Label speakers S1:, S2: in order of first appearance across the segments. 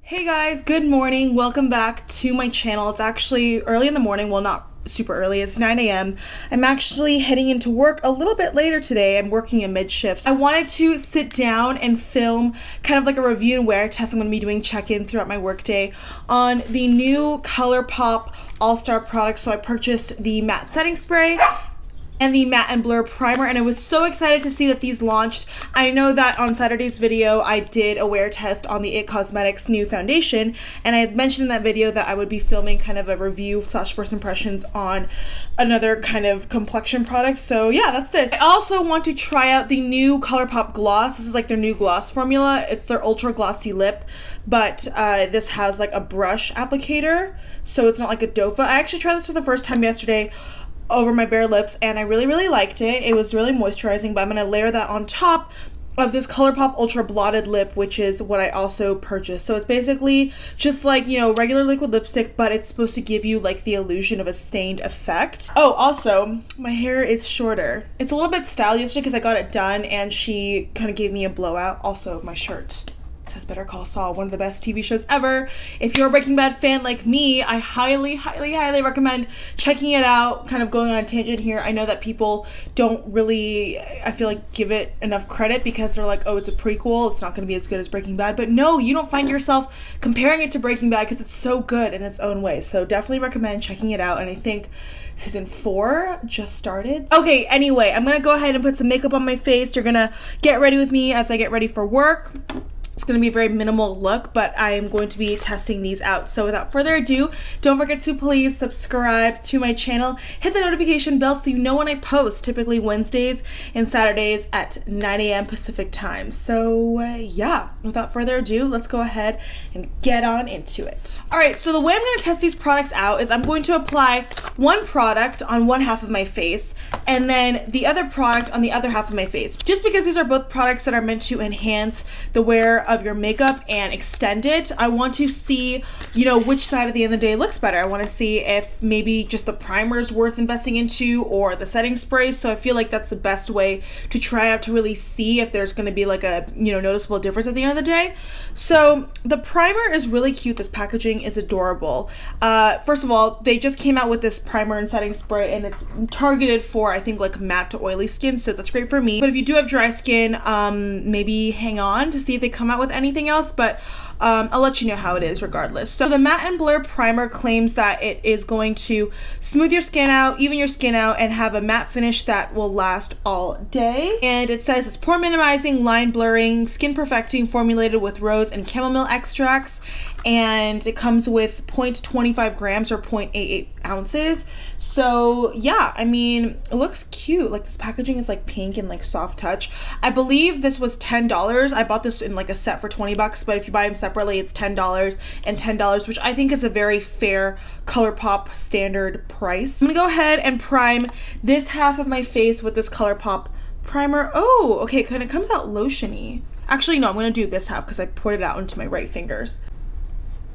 S1: Hey guys, good morning. Welcome back to my channel. It's actually early in the morning. Well, not super early. It's 9 a.m. I'm actually heading into work a little bit later today. I'm working a mid-shift. I wanted to sit down and film kind of like a review and wear test. I'm going to be doing check-in throughout my workday on the new ColourPop All-Star product. So I purchased the matte setting spray and the matte and blur primer, and I was so excited to see that these launched. I know that on Saturday's video I did a wear test on the It Cosmetics new foundation, and I had mentioned in that video that I would be filming kind of a review / first impressions on another kind of complexion product. So yeah, that's this. I also want to try out the new ColourPop gloss. This is like their new gloss formula. It's their ultra glossy lip, but this has like a brush applicator, so it's not like a doe foot. I actually tried this for the first time yesterday over my bare lips, and I really liked it. It was really moisturizing, but I'm going to layer that on top of this ColourPop Ultra Blotted lip, which is what I also purchased. So it's basically just like, you know, regular liquid lipstick, but it's supposed to give you like the illusion of a stained effect. Oh, also, my hair is shorter. It's a little bit styled yesterday because I got it done and she kind of gave me a blowout. Also, my shirt says Better Call Saul, one of the best TV shows ever. If you're a Breaking Bad fan like me, I highly recommend checking it out. Kind of going on a tangent here. I know that people don't really, I feel like, give it enough credit because they're like, oh, it's a prequel, it's not going to be as good as Breaking Bad. But no, you don't find yourself comparing it to Breaking Bad because it's so good in its own way. So definitely recommend checking it out. And I think season 4 just started. Okay, anyway, I'm going to go ahead and put some makeup on my face. You're going to get ready with me as I get ready for work. It's going to be a very minimal look, but I am going to be testing these out. So without further ado, don't forget to please subscribe to my channel. Hit the notification bell so you know when I post, typically Wednesdays and Saturdays at 9 a.m. Pacific time. So yeah, without further ado, let's go ahead and get on into it. All right, so the way I'm going to test these products out is I'm going to apply one product on one half of my face and then the other product on the other half of my face. Just because these are both products that are meant to enhance the wear of your makeup and extend it, I want to see, you know, which side at the end of the day looks better. I want to see if maybe just the primer is worth investing into or the setting spray. So I feel like that's the best way to try out to really see if there's going to be like a, you know, noticeable difference at the end of the day. So the primer is really cute. This packaging is adorable. First of all, they just came out with this primer and setting spray, and it's targeted for, I think, like matte to oily skin, so that's great for me. But if you do have dry skin, maybe hang on to see if they come out with anything else, but I'll let you know how it is regardless. So the matte and blur primer claims that it is going to smooth your skin out, even your skin out, and have a matte finish that will last all day. And it says it's pore minimizing, line blurring, skin perfecting, formulated with rose and chamomile extracts, and it comes with 0.25 grams or 0.88 ounces. So yeah, I mean, it looks cute. Like, this packaging is like pink and like soft touch. I believe this was $10. I bought this in like a set for 20 bucks, but if you buy them separately, it's $10 and $10, which I think is a very fair ColourPop standard price. I'm gonna go ahead and prime this half of my face with this ColourPop primer. Oh, okay, it kind of comes out lotiony. Actually, no, I'm gonna do this half because I poured it out into my right fingers.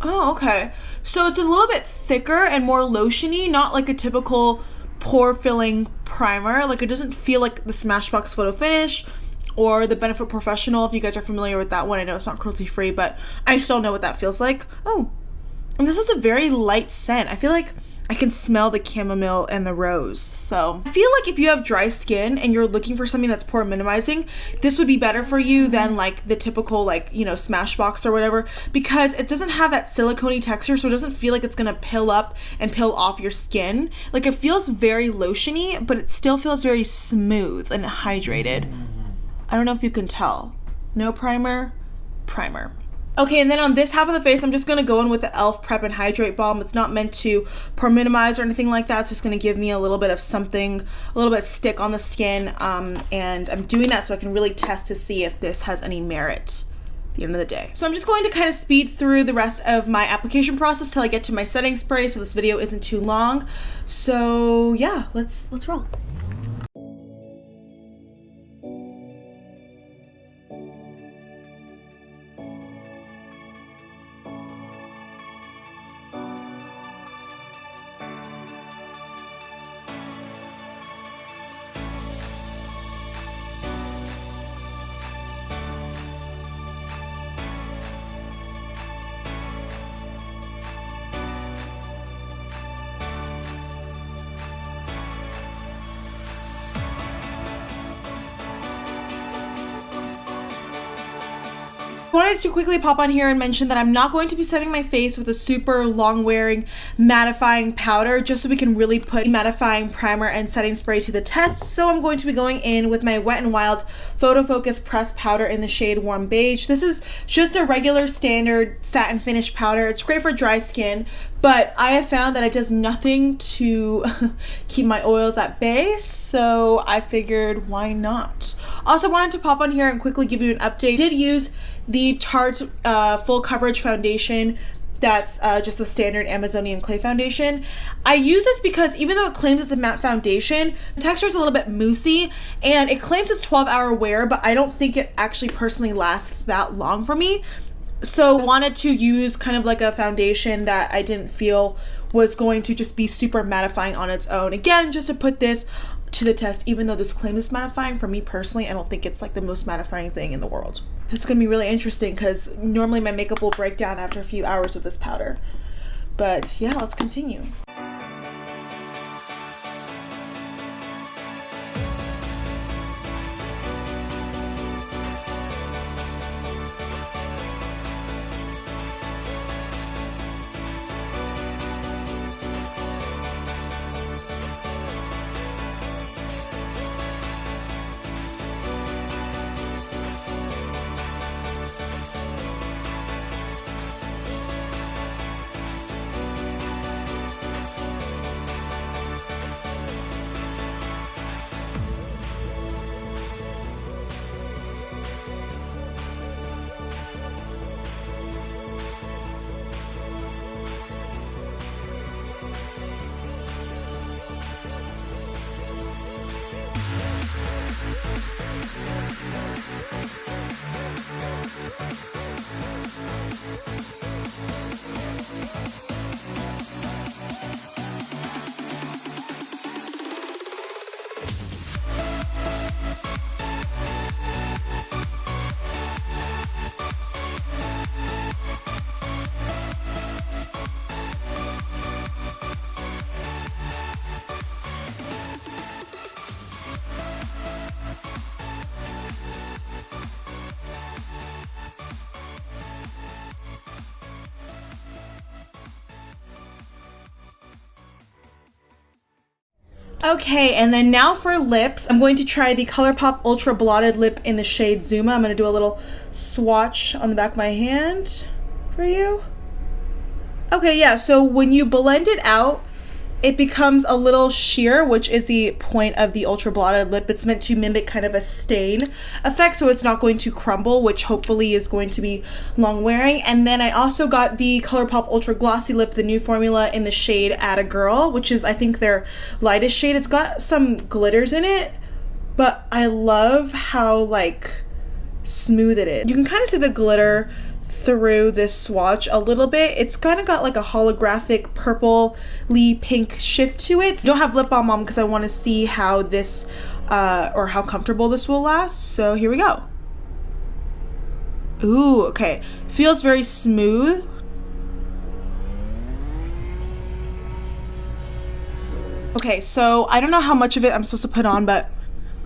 S1: Oh, okay. So it's a little bit thicker and more lotiony, not like a typical pore filling primer. Like, it doesn't feel like the Smashbox Photo Finish or the Benefit Professional, if you guys are familiar with that one. I know it's not cruelty free, but I still know what that feels like. Oh, and this is a very light scent. I feel like I can smell the chamomile and the rose. So I feel like if you have dry skin and you're looking for something that's pore minimizing, this would be better for you than like the typical, like, you know, Smashbox or whatever, because it doesn't have that silicone-y texture, so it doesn't feel like it's gonna pill up and pill off your skin. Like, it feels very lotiony, but it still feels very smooth and hydrated. I don't know if you can tell. No primer, primer. Okay, and then on this half of the face, I'm just going to go in with the e.l.f. Prep and Hydrate Balm. It's not meant to pore minimize or anything like that. It's just going to give me a little bit of something, a little bit of stick on the skin, and I'm doing that so I can really test to see if this has any merit at the end of the day. So I'm just going to kind of speed through the rest of my application process till I get to my setting spray so this video isn't too long. So yeah, let's roll. wanted to quickly pop on here and mention that I'm not going to be setting my face with a super long wearing mattifying powder, just so we can really put mattifying primer and setting spray to the test. So I'm going to be going in with my Wet n Wild Photo Focus pressed powder in the shade Warm Beige. This is just a regular standard satin finish powder. It's great for dry skin, but I have found that it does nothing to keep my oils at bay, so I figured why not. Also wanted to pop on here and quickly give you an update. I did use the Tarte Full Coverage Foundation. That's just the standard Amazonian clay foundation. I use this because even though it claims it's a matte foundation, the texture is a little bit moussey, and it claims it's 12-hour wear, but I don't think it actually personally lasts that long for me. So I wanted to use kind of like a foundation that I didn't feel was going to just be super mattifying on its own. Again, just to put this to the test, even though this claim is mattifying, for me personally, I don't think it's like the most mattifying thing in the world. This is gonna be really interesting because normally my makeup will break down after a few hours with this powder. But yeah, let's continue. Okay, and then now for lips, I'm going to try the ColourPop Ultra Blotted Lip in the shade Zuma. I'm going to do a little swatch on the back of my hand for you. Okay, yeah, so when you blend it out, it becomes a little sheer, which is the point of the Ultra Blotted Lip. It's meant to mimic kind of a stain effect, so it's not going to crumble, which hopefully is going to be long wearing. And then I also got the ColourPop Ultra Glossy Lip, the new formula in the shade Atta Girl, which is, I think, their lightest shade. It's got some glitters in it, but I love how, like, smooth it is. You can kind of see the glitter through this swatch a little bit. It's kind of got like a holographic purpley pink shift to it. I don't have lip balm on because I want to see how this or how comfortable this will last. So here we go. Ooh, okay. Feels very smooth. Okay, so I don't know how much of it I'm supposed to put on, but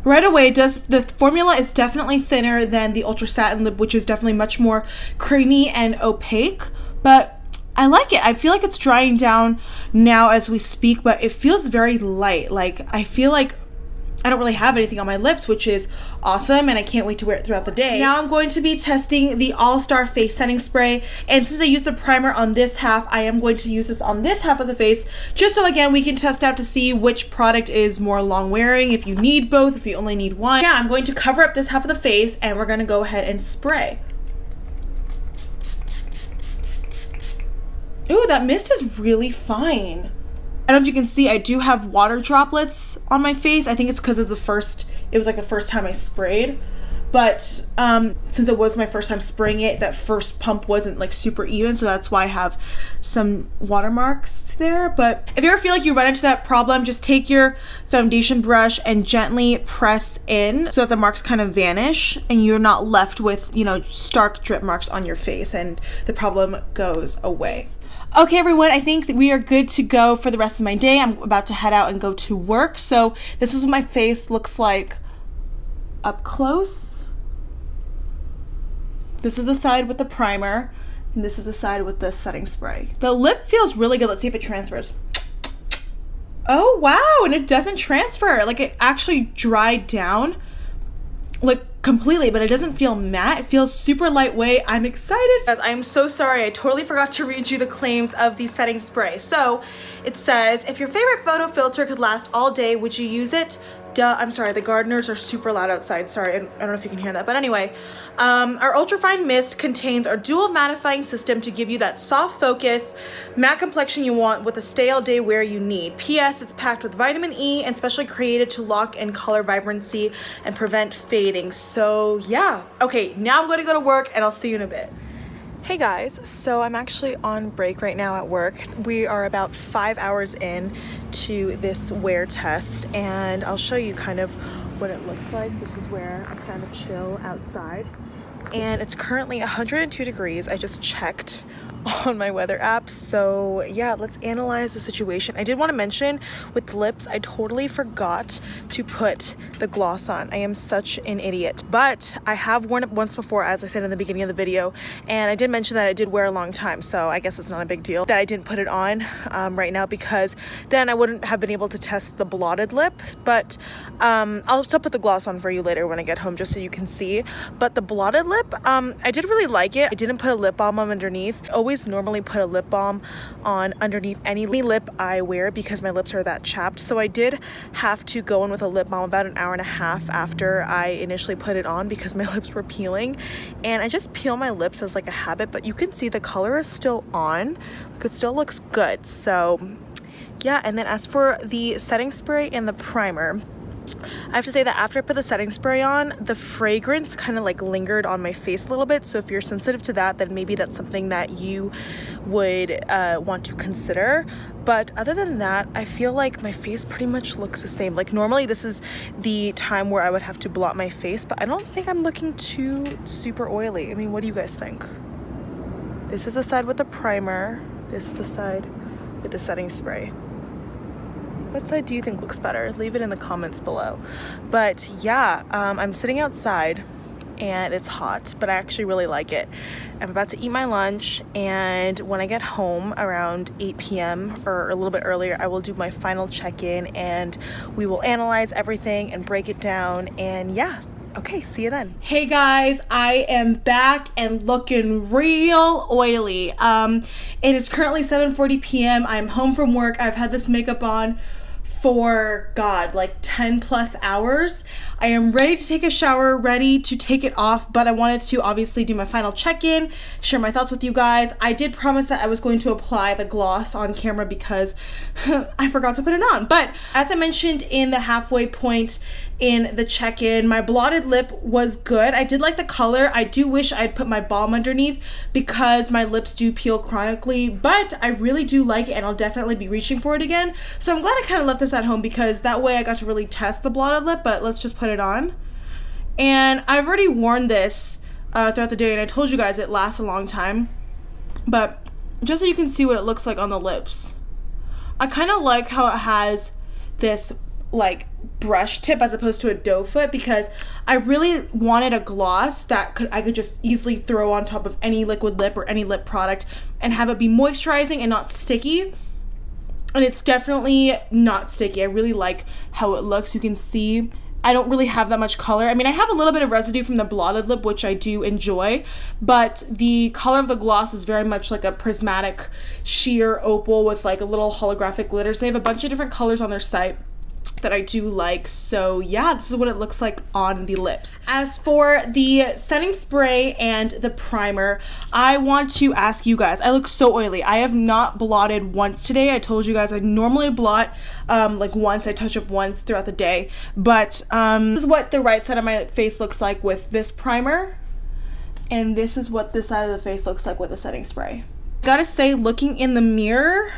S1: right away, the formula is definitely thinner than the Ultra Satin Lip, which is definitely much more creamy and opaque, but I like it. I feel like it's drying down now as we speak, but it feels very light. Like, I feel like I don't really have anything on my lips, which is awesome, and I can't wait to wear it throughout the day. Now I'm going to be testing the All-Star Face Setting Spray, and since I used the primer on this half, I am going to use this on this half of the face, just so again we can test out to see which product is more long wearing, if you need both, if you only need one. Yeah, I'm going to cover up this half of the face, and we're going to go ahead and spray. Ooh, that mist is really fine. I don't know if you can see, I do have water droplets on my face. I think it's because of it was like the first time I sprayed. But since it was my first time spraying it, that first pump wasn't like super even, so that's why I have some watermarks there. But if you ever feel like you run into that problem, just take your foundation brush and gently press in so that the marks kind of vanish and you're not left with, you know, stark drip marks on your face, and the problem goes away. Okay, everyone, I think that we are good to go for the rest of my day. I'm about to head out and go to work. So this is what my face looks like up close. This This is the side with the primer, and this is the side with the setting spray. The lip feels really good. Let's see if it transfers. Oh wow, and it doesn't transfer. Like, it actually dried down like completely, but it doesn't feel matte. It feels super lightweight. I'm excited. Guys, I'm so sorry, I totally forgot to read you the claims of the setting spray. So it says, if your favorite photo filter could last all day, would you use it? Duh, I'm sorry, the gardeners are super loud outside. Sorry, I don't know if you can hear that. But anyway, our ultrafine mist contains our dual mattifying system to give you that soft focus, matte complexion you want with a stay all day wear you need. P.S. It's packed with vitamin E and specially created to lock in color vibrancy and prevent fading. So yeah. Okay, now I'm gonna go to work and I'll see you in a bit. Hey guys, so I'm actually on break right now at work. We are about 5 hours in to this wear test, and I'll show you kind of what it looks like. This is where I kind of chill outside, and it's currently 102 degrees. I just checked on my weather app. So yeah, let's analyze the situation. I did want to mention with the lips, I totally forgot to put the gloss on. I am such an idiot, but I have worn it once before, as I said in the beginning of the video, and I did mention that I did wear a long time, so I guess it's not a big deal that I didn't put it on right now, because then I wouldn't have been able to test the blotted lip. But I'll still put the gloss on for you later when I get home, just so you can see. But the blotted lip, I did really like it. I didn't put a lip balm on underneath. Always normally put a lip balm on underneath any lip I wear because my lips are that chapped. So I did have to go in with a lip balm about an hour and a half after I initially put it on because my lips were peeling, and I just peel my lips as like a habit. But you can see the color is still on. It still looks good. So yeah, and then as for the setting spray and the primer, I have to say that after I put the setting spray on, the fragrance kind of like lingered on my face a little bit. So if you're sensitive to that, then maybe that's something that you would want to consider. But other than that, I feel like my face pretty much looks the same. Like, normally this is the time where I would have to blot my face, but I don't think I'm looking too super oily. I mean, what do you guys think? This is the side with the primer. This is the side with the setting spray. What side do you think looks better? Leave it in the comments below. But yeah, I'm sitting outside and it's hot, but I actually really like it. I'm about to eat my lunch, and when I get home around 8 p.m. or a little bit earlier, I will do my final check-in, and we will analyze everything and break it down. And yeah, okay, see you then. Hey guys, I am back and looking real oily. It is currently 7:40 p.m. I'm home from work. I've had this makeup on for like 10 plus hours. I am ready to take a shower, ready to take it off, but I wanted to obviously do my final check-in, share my thoughts with you guys. I did promise that I was going to apply the gloss on camera because I forgot to put it on. But as I mentioned in the halfway point in the check-in, my blotted lip was good. I did like the color. I do wish I'd put my balm underneath because my lips do peel chronically, but I really do like it, and I'll definitely be reaching for it again. So I'm glad I kind of left this at home because that way I got to really test the blotted lip. But let's just put it on. And I've already worn this throughout the day, and I told you guys it lasts a long time, but just so you can see what it looks like on the lips, I kind of like how it has this like brush tip as opposed to a doe foot, because I really wanted a gloss that I could just easily throw on top of any liquid lip or any lip product and have it be moisturizing and not sticky. And it's definitely not sticky. I really like how it looks. You can see I don't really have that much color. I mean, I have a little bit of residue from the blotted lip, which I do enjoy, but the color of the gloss is very much like a prismatic sheer opal with like a little holographic glitters. They have a bunch of different colors on their site that I do like. So yeah, this is what it looks like on the lips. As for the setting spray and the primer, I want to ask you guys, I look so oily. I have not blotted once today. I told you guys I normally blot like once, I touch up once throughout the day, but this is what the right side of my face looks like with this primer, and this is what this side of the face looks like with the setting spray. Gotta say, looking in the mirror,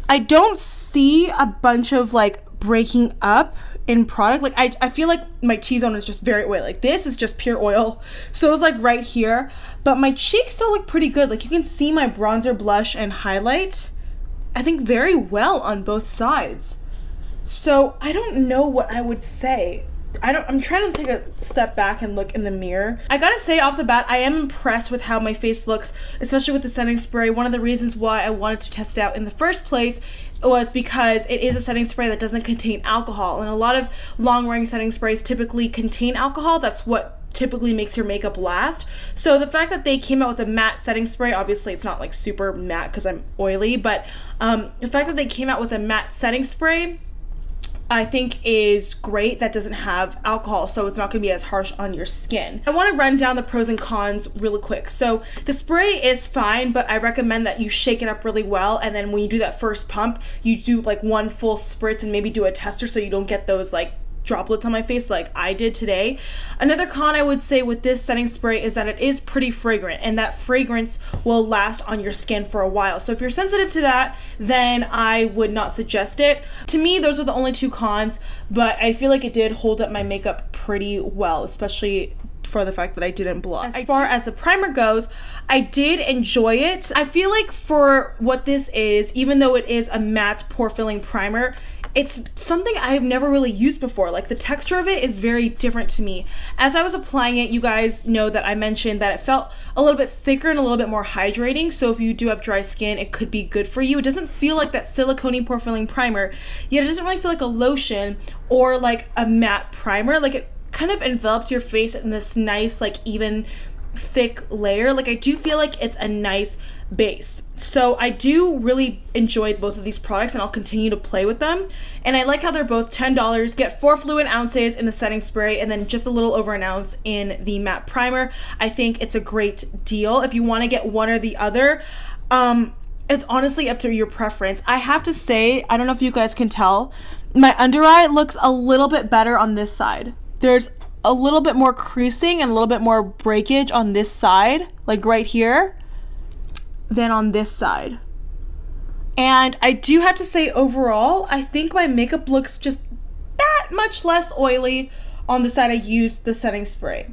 S1: I don't see a bunch of like breaking up in product. Like I feel like my T-zone is just very oily. Like this is just pure oil. So it's like right here, but my cheeks still look pretty good. Like you can see my bronzer, blush, and highlight, I think, very well on both sides. So I don't know what I would say. I'm trying to take a step back and look in the mirror. I gotta say off the bat, I am impressed with how my face looks, especially with the setting spray. One of the reasons why I wanted to test it out in the first place was because it is a setting spray that doesn't contain alcohol, and a lot of long-wearing setting sprays typically contain alcohol. That's what typically makes your makeup last. So the fact that they came out with a matte setting spray, obviously it's not like super matte because I'm oily, but the fact that they came out with a matte setting spray I think is great that doesn't have alcohol, so it's not going to be as harsh on your skin. I want to run down the pros and cons really quick. So the spray is fine, but I recommend that you shake it up really well, and then when you do that first pump, you do like one full spritz and maybe do a tester so you don't get those like droplets on my face like I did today. Another con I would say with this setting spray is that it is pretty fragrant, and that fragrance will last on your skin for a while. So if you're sensitive to that, then I would not suggest it. To me, those are the only two cons, but I feel like it did hold up my makeup pretty well, especially for the fact that I didn't blush. As far as the primer goes, I did enjoy it. I feel like for what this is, even though it is a matte pore filling primer, it's something I've never really used before. Like the texture of it is very different to me. As I was applying it, you guys know that I mentioned that it felt a little bit thicker and a little bit more hydrating. So if you do have dry skin, it could be good for you. It doesn't feel like that silicone pore filling primer, yet it doesn't really feel like a lotion or like a matte primer. Like it kind of envelops your face in this nice, like even thick layer. Like I do feel like it's a nice base. So I do really enjoy both of these products, and I'll continue to play with them. And I like how they're both $10. Get 4 fluid ounces in the setting spray and then just a little over an ounce in the matte primer. I think it's a great deal. If you want to get one or the other, it's honestly up to your preference. I have to say, I don't know if you guys can tell, my under eye looks a little bit better on this side. There's a little bit more creasing and a little bit more breakage on this side, like right here, than on this side. And I do have to say, overall, I think my makeup looks just that much less oily on the side I used the setting spray.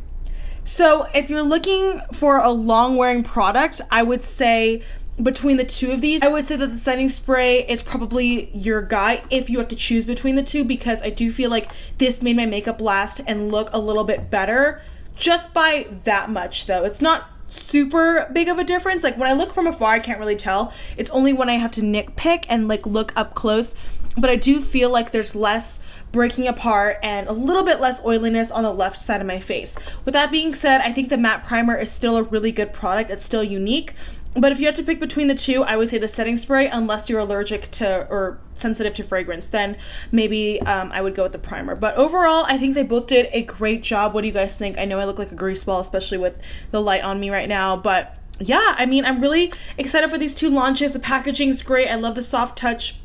S1: So if you're looking for a long wearing product, I would say between the two of these, I would say that the setting spray is probably your guy if you have to choose between the two, because I do feel like this made my makeup last and look a little bit better just by that much though. It's not super big of a difference. Like when I look from afar, I can't really tell. It's only when I have to nitpick and like look up close, but I do feel like there's less breaking apart and a little bit less oiliness on the left side of my face. With that being said, I think the matte primer is still a really good product. It's still unique. But if you had to pick between the two, I would say the setting spray, unless you're allergic to or sensitive to fragrance, then maybe I would go with the primer. But overall, I think they both did a great job. What do you guys think? I know I look like a grease ball, especially with the light on me right now, but yeah, I mean, I'm really excited for these two launches. The packaging's great. I love the soft touch.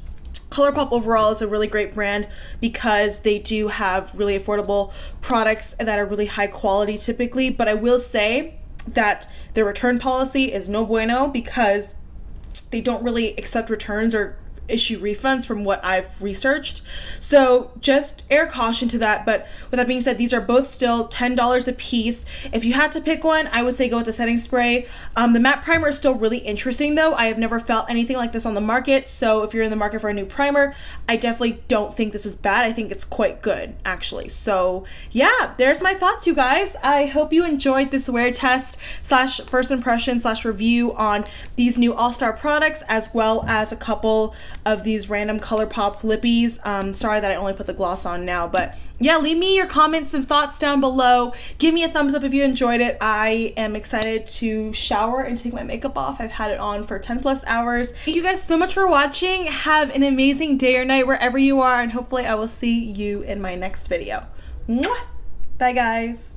S1: ColourPop overall is a really great brand because they do have really affordable products that are really high quality typically, but I will say that their return policy is no bueno because they don't really accept returns or issue refunds from what I've researched. So just air caution to that. But with that being said, these are both still $10 a piece. If you had to pick one, I would say go with the setting spray. The matte primer is still really interesting though. I have never felt anything like this on the market. So if you're in the market for a new primer, I definitely don't think this is bad. I think it's quite good actually. So yeah, there's my thoughts, you guys. I hope you enjoyed this wear test slash first impression slash review on these new all-star products, as well as a couple of these random ColourPop lippies. Sorry that I only put the gloss on now, but yeah, leave me your comments and thoughts down below. Give me a thumbs up if you enjoyed it. I am excited to shower and take my makeup off. I've had it on for 10 plus hours. Thank you guys so much for watching. Have an amazing day or night wherever you are, and hopefully I will see you in my next video. Mwah! Bye guys.